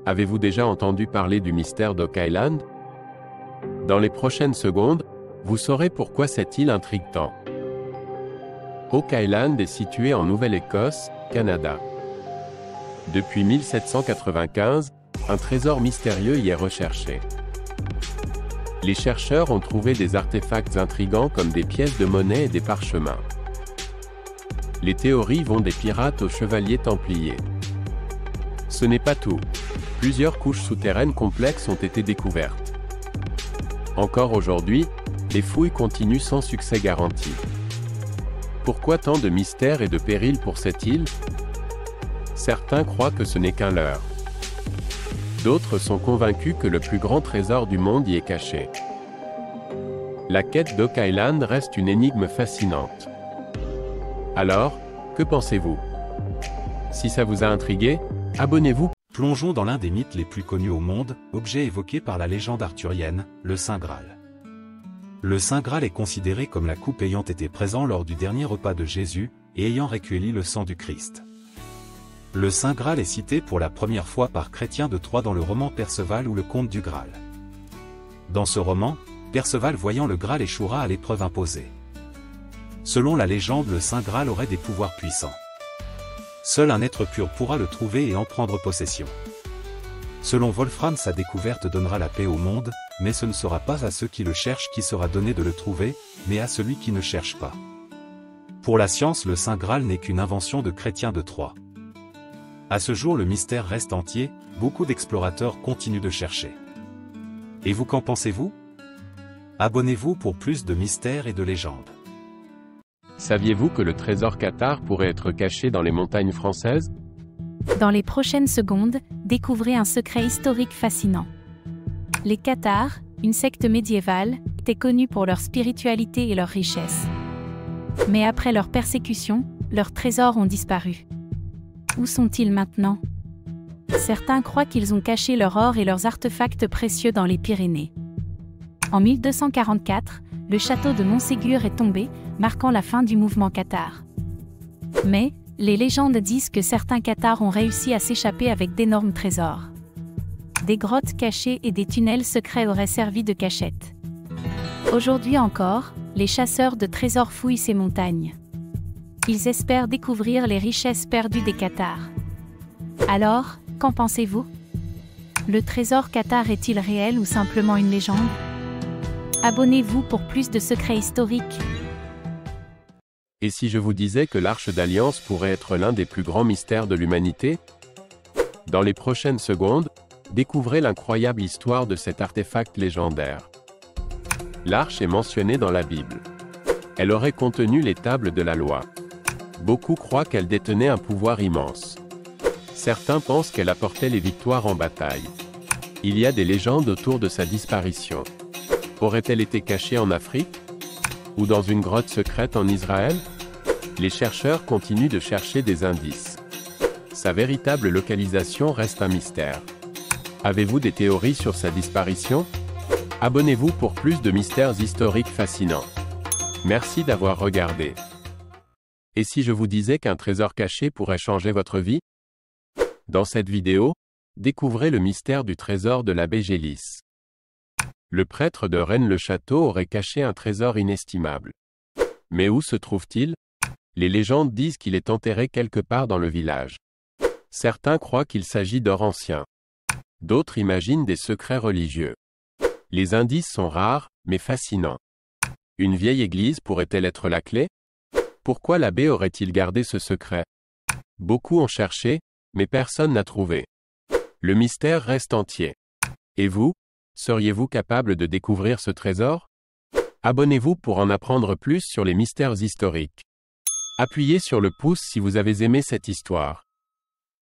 Avez-vous déjà entendu parler du mystère d'Oak Island? Dans les prochaines secondes, vous saurez pourquoi cette île intrigue tant. Oak Island est située en Nouvelle-Écosse, Canada. Depuis 1795, un trésor mystérieux y est recherché. Les chercheurs ont trouvé des artefacts intrigants comme des pièces de monnaie et des parchemins. Les théories vont des pirates aux chevaliers templiers. Ce n'est pas tout. Plusieurs couches souterraines complexes ont été découvertes. Encore aujourd'hui, les fouilles continuent sans succès garanti. Pourquoi tant de mystères et de périls pour cette île? Certains croient que ce n'est qu'un leurre. D'autres sont convaincus que le plus grand trésor du monde y est caché. La quête d'Oak Island reste une énigme fascinante. Alors, que pensez-vous? Si ça vous a intrigué, abonnez-vous. Plongeons dans l'un des mythes les plus connus au monde, objet évoqué par la légende arthurienne, le Saint Graal. Le Saint Graal est considéré comme la coupe ayant été présent lors du dernier repas de Jésus, et ayant recueilli le sang du Christ. Le Saint Graal est cité pour la première fois par Chrétien de Troyes dans le roman Perceval ou le Conte du Graal. Dans ce roman, Perceval voyant le Graal échouera à l'épreuve imposée. Selon la légende, le Saint Graal aurait des pouvoirs puissants. Seul un être pur pourra le trouver et en prendre possession. Selon Wolfram, sa découverte donnera la paix au monde, mais ce ne sera pas à ceux qui le cherchent qui sera donné de le trouver, mais à celui qui ne cherche pas. Pour la science, le Saint Graal n'est qu'une invention de Chrétien de Troyes. À ce jour, le mystère reste entier, beaucoup d'explorateurs continuent de chercher. Et vous, qu'en pensez-vous? Abonnez-vous pour plus de mystères et de légendes. Saviez-vous que le trésor Cathare pourrait être caché dans les montagnes françaises? Dans les prochaines secondes, découvrez un secret historique fascinant. Les Cathares, une secte médiévale, étaient connus pour leur spiritualité et leur richesse. Mais après leur persécution, leurs trésors ont disparu. Où sont-ils maintenant? Certains croient qu'ils ont caché leur or et leurs artefacts précieux dans les Pyrénées. En 1244, le château de Montségur est tombé, marquant la fin du mouvement cathare. Mais, les légendes disent que certains cathares ont réussi à s'échapper avec d'énormes trésors. Des grottes cachées et des tunnels secrets auraient servi de cachette. Aujourd'hui encore, les chasseurs de trésors fouillent ces montagnes. Ils espèrent découvrir les richesses perdues des cathares. Alors, qu'en pensez-vous? Le trésor cathare est-il réel ou simplement une légende? Abonnez-vous pour plus de secrets historiques. Et si je vous disais que l'Arche d'Alliance pourrait être l'un des plus grands mystères de l'humanité? Dans les prochaines secondes, découvrez l'incroyable histoire de cet artefact légendaire. L'Arche est mentionnée dans la Bible. Elle aurait contenu les tables de la loi. Beaucoup croient qu'elle détenait un pouvoir immense. Certains pensent qu'elle apportait les victoires en bataille. Il y a des légendes autour de sa disparition. Aurait-elle été cachée en Afrique? Ou dans une grotte secrète en Israël? Les chercheurs continuent de chercher des indices. Sa véritable localisation reste un mystère. Avez-vous des théories sur sa disparition? Abonnez-vous pour plus de mystères historiques fascinants. Merci d'avoir regardé. Et si je vous disais qu'un trésor caché pourrait changer votre vie? Dans cette vidéo, découvrez le mystère du trésor de l'abbé Gélis. Le prêtre de Rennes-le-Château aurait caché un trésor inestimable. Mais où se trouve-t-il? Les légendes disent qu'il est enterré quelque part dans le village. Certains croient qu'il s'agit d'or ancien. D'autres imaginent des secrets religieux. Les indices sont rares, mais fascinants. Une vieille église pourrait-elle être la clé? Pourquoi l'abbé aurait-il gardé ce secret? Beaucoup ont cherché, mais personne n'a trouvé. Le mystère reste entier. Et vous? Seriez-vous capable de découvrir ce trésor? Abonnez-vous pour en apprendre plus sur les mystères historiques. Appuyez sur le pouce si vous avez aimé cette histoire.